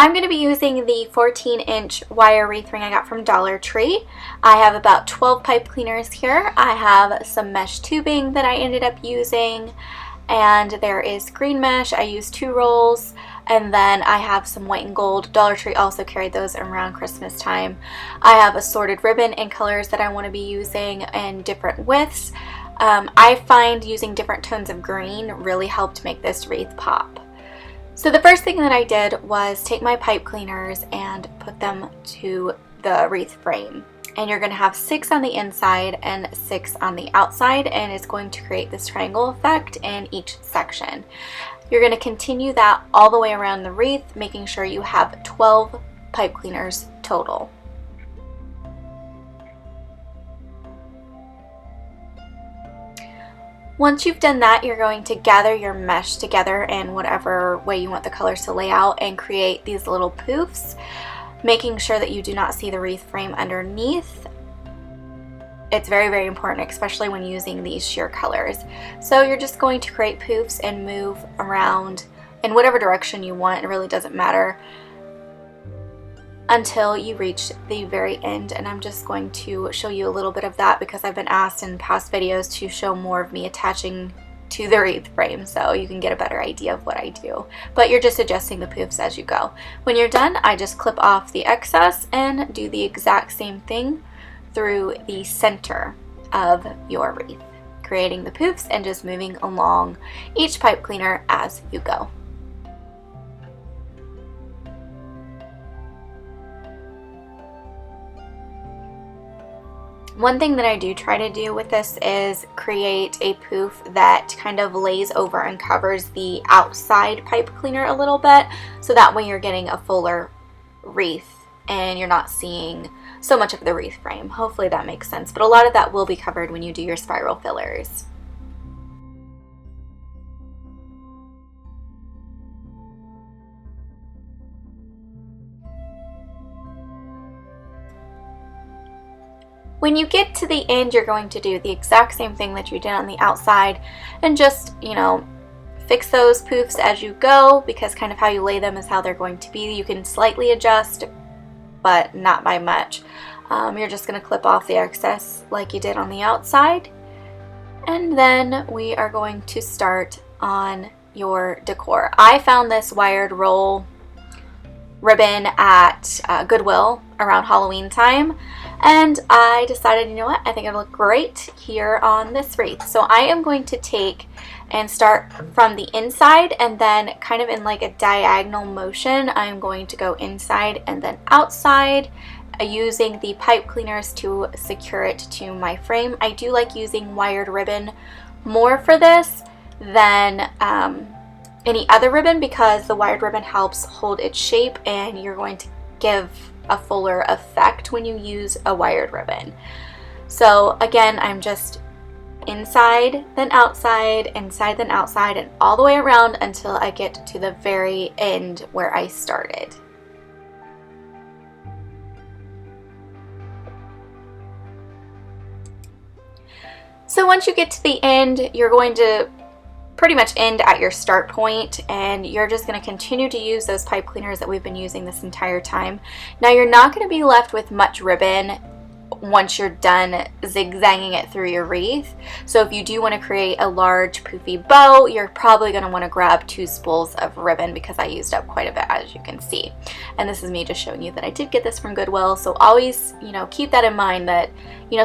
I'm going to be using the 14-inch wire wreath ring I got from Dollar Tree. I have about 12 pipe cleaners here. I have some mesh tubing that I ended up using, and there is green mesh. I used 2 rolls, and then I have some white and gold. Dollar Tree also carried those around Christmas time. I have assorted ribbon and colors that I want to be using in different widths. I find using different tones of green really helped make this wreath pop. So the first thing that I did was take my pipe cleaners and put them to the wreath frame. And you're going to have 6 on the inside and 6 on the outside, and it's going to create this triangle effect in each section. You're going to continue that all the way around the wreath, making sure you have 12 pipe cleaners total. Once you've done that, you're going to gather your mesh together in whatever way you want the colors to lay out and create these little poofs, making sure that you do not see the wreath frame underneath. It's very, very important, especially when using these sheer colors. So you're just going to create poofs and move around in whatever direction you want. It really doesn't matter until you reach the very end, and I'm just going to show you a little bit of that because I've been asked in past videos to show more of me attaching to the wreath frame so you can get a better idea of what I do. But you're just adjusting the poofs as you go. When you're done, I just clip off the excess and do the exact same thing through the center of your wreath, creating the poofs and just moving along each pipe cleaner as you go. One thing that I do try to do with this is create a poof that kind of lays over and covers the outside pipe cleaner a little bit, so that way you're getting a fuller wreath and you're not seeing so much of the wreath frame. Hopefully that makes sense, but a lot of that will be covered when you do your spiral fillers. When you get to the end, you're going to do the exact same thing that you did on the outside and just, fix those poofs as you go, because kind of how you lay them is how they're going to be. You can slightly adjust, but not by much. You're just going to clip off the excess like you did on the outside. And then we are going to start on your decor. I found this wired roll ribbon at Goodwill around Halloween time, and I decided, you know what, I think it'll look great here on this wreath. So I am going to take and start from the inside, and then kind of in like a diagonal motion, I'm going to go inside and then outside, using the pipe cleaners to secure it to my frame. I do like using wired ribbon more for this than any other ribbon, because the wired ribbon helps hold its shape and you're going to give a fuller effect when you use a wired ribbon. So again, I'm just inside then outside, inside then outside, and all the way around until I get to the very end where I started. So once you get to the end, you're going to pretty much end at your start point, and you're just going to continue to use those pipe cleaners that we've been using this entire time. Now you're not going to be left with much ribbon once you're done zigzagging it through your wreath. So if you do want to create a large poofy bow, you're probably going to want to grab 2 spools of ribbon, because I used up quite a bit, as you can see. And this is me just showing you that I did get this from Goodwill. So always, keep that in mind, that,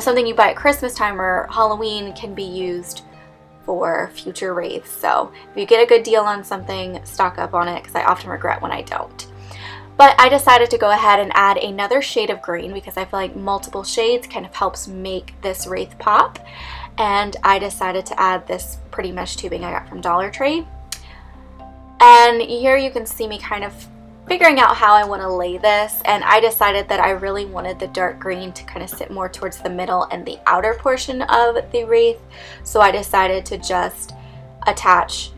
something you buy at Christmas time or Halloween can be used for future wreaths. So if you get a good deal on something, stock up on it, because I often regret when I don't. But I decided to go ahead and add another shade of green, because I feel like multiple shades kind of helps make this wreath pop. And I decided to add this pretty mesh tubing I got from Dollar Tree. And here you can see me kind of figuring out how I want to lay this, and I decided that I really wanted the dark green to kind of sit more towards the middle and the outer portion of the wreath. So I decided to just attach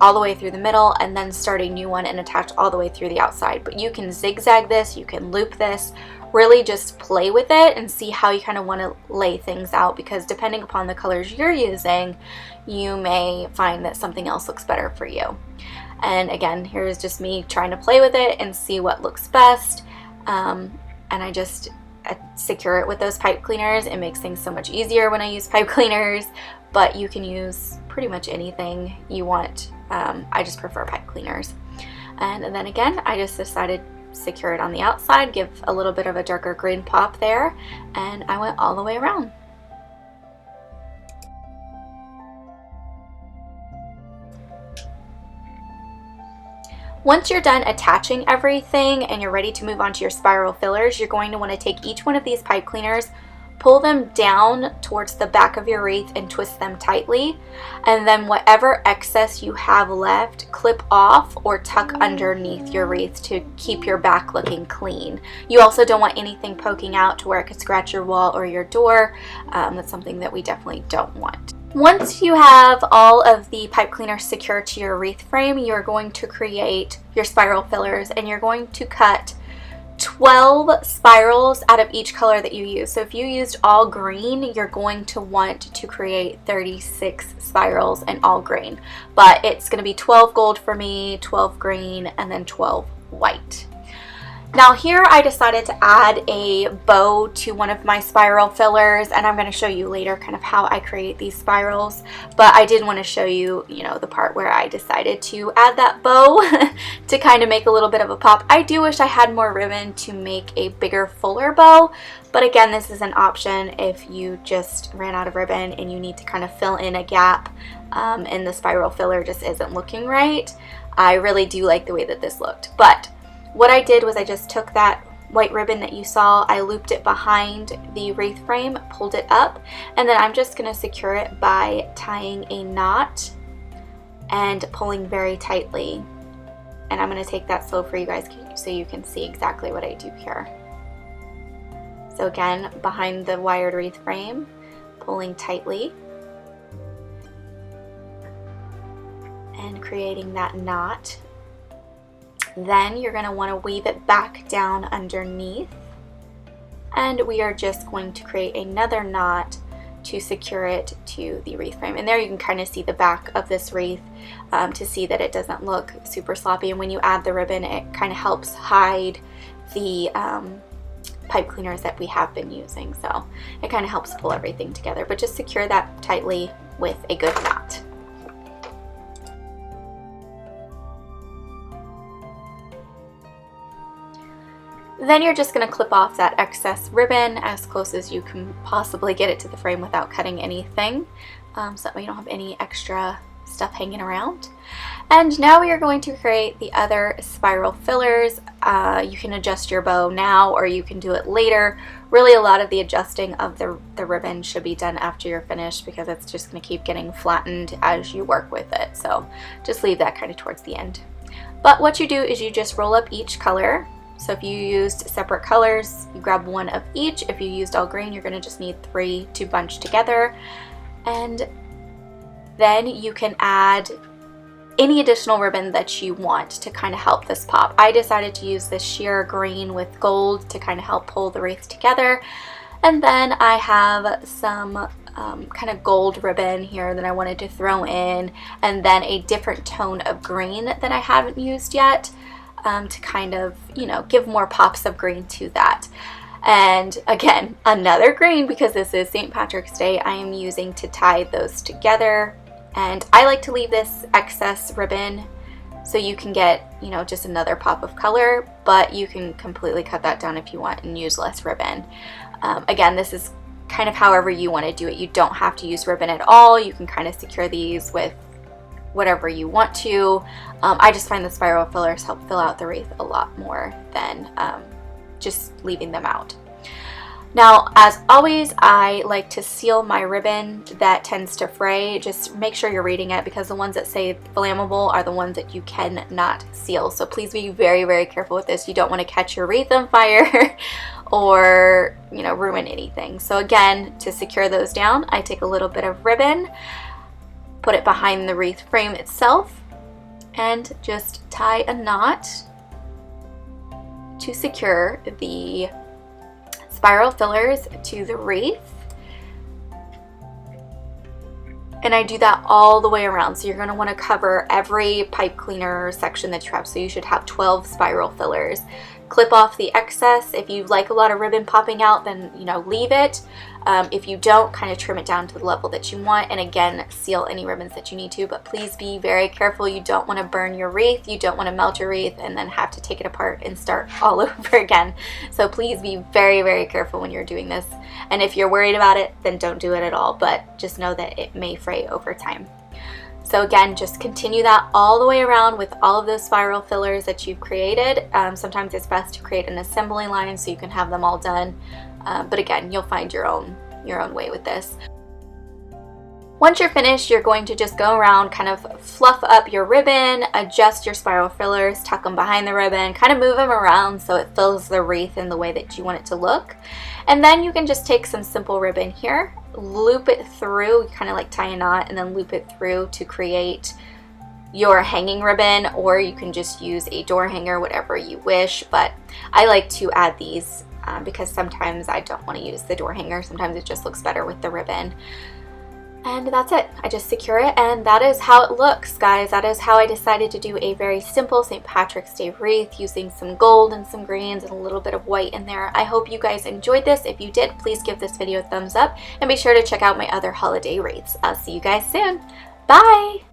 all the way through the middle and then start a new one and attach all the way through the outside. But you can zigzag this, you can loop this, really just play with it and see how you kind of want to lay things out, because depending upon the colors you're using, you may find that something else looks better for you. And again, here's just me trying to play with it and see what looks best. And I just secure it with those pipe cleaners. It makes things so much easier when I use pipe cleaners, but you can use pretty much anything you want. I just prefer pipe cleaners. And then again, I just decided to secure it on the outside, give a little bit of a darker green pop there, and I went all the way around. Once you're done attaching everything and you're ready to move on to your spiral fillers, you're going to want to take each one of these pipe cleaners, pull them down towards the back of your wreath and twist them tightly, and then whatever excess you have left, clip off or tuck underneath your wreath to keep your back looking clean. You also don't want anything poking out to where it could scratch your wall or your door. That's something that we definitely don't want. Once you have all of the pipe cleaners secured to your wreath frame, you're going to create your spiral fillers, and you're going to cut 12 spirals out of each color that you use. So if you used all green, you're going to want to create 36 spirals in all green, but it's going to be 12 gold for me, 12 green, and then 12 white. Now here I decided to add a bow to one of my spiral fillers, and I'm going to show you later kind of how I create these spirals, but I did want to show you, the part where I decided to add that bow to kind of make a little bit of a pop. I do wish I had more ribbon to make a bigger, fuller bow, but again, this is an option if you just ran out of ribbon and you need to kind of fill in a gap and the spiral filler just isn't looking right. I really do like the way that this looked, but what I did was I just took that white ribbon that you saw, I looped it behind the wreath frame, pulled it up, and then I'm just going to secure it by tying a knot and pulling very tightly. And I'm going to take that slow for you guys so you can see exactly what I do here. So again, behind the wired wreath frame, pulling tightly and creating that knot. Then you're going to want to weave it back down underneath, and we are just going to create another knot to secure it to the wreath frame. And there you can kind of see the back of this wreath to see that it doesn't look super sloppy, and when you add the ribbon it kind of helps hide the pipe cleaners that we have been using, so it kind of helps pull everything together, but just secure that tightly with a good knot. Then you're just going to clip off that excess ribbon as close as you can possibly get it to the frame without cutting anything, so that way you don't have any extra stuff hanging around. And now we are going to create the other spiral fillers. You can adjust your bow now or you can do it later. Really, a lot of the adjusting of the ribbon should be done after you're finished, because it's just going to keep getting flattened as you work with it, so just leave that kind of towards the end. But what you do is you just roll up each color. So if you used separate colors, you grab one of each. If you used all green, you're going to just need 3 to bunch together. And then you can add any additional ribbon that you want to kind of help this pop. I decided to use this sheer green with gold to kind of help pull the wreath together. And then I have some kind of gold ribbon here that I wanted to throw in, and then a different tone of green that I haven't used yet. To kind of, give more pops of green to that. And again, another green, because this is St. Patrick's Day, I am using to tie those together. And I like to leave this excess ribbon so you can get, just another pop of color, but you can completely cut that down if you want and use less ribbon. Again, this is kind of however you want to do it. You don't have to use ribbon at all. You can kind of secure these with whatever you want to. I just find the spiral fillers help fill out the wreath a lot more than just leaving them out. Now, as always, I like to seal my ribbon that tends to fray. Just make sure you're reading it, because the ones that say flammable are the ones that you cannot seal. So please be very, very careful with this. You don't want to catch your wreath on fire or, ruin anything. So again, to secure those down, I take a little bit of ribbon, put it behind the wreath frame itself, and just tie a knot to secure the spiral fillers to the wreath. And I do that all the way around. So you're going to want to cover every pipe cleaner section that you have. So you should have 12 spiral fillers. Clip off the excess. If you like a lot of ribbon popping out, then leave it. If you don't, kind of trim it down to the level that you want, and again, seal any ribbons that you need to, but please be very careful. You don't want to burn your wreath, you don't want to melt your wreath and then have to take it apart and start all over again. So please be very, very careful when you're doing this. And if you're worried about it, then don't do it at all, but just know that it may fray over time. So again, just continue that all the way around with all of those spiral fillers that you've created. Sometimes it's best to create an assembly line so you can have them all done. But again, you'll find your own way with this. Once you're finished, you're going to just go around, kind of fluff up your ribbon, adjust your spiral fillers, tuck them behind the ribbon, kind of move them around so it fills the wreath in the way that you want it to look. And then you can just take some simple ribbon here, loop it through, kind of like tie a knot, and then loop it through to create your hanging ribbon, or you can just use a door hanger, whatever you wish. But I like to add these because sometimes I don't want to use the door hanger. Sometimes it just looks better with the ribbon. And that's it. I just secure it, and that is how it looks, guys. That is how I decided to do a very simple St. Patrick's Day wreath using some gold and some greens and a little bit of white in there. I hope you guys enjoyed this. If you did, please give this video a thumbs up and be sure to check out my other holiday wreaths. I'll see you guys soon. Bye!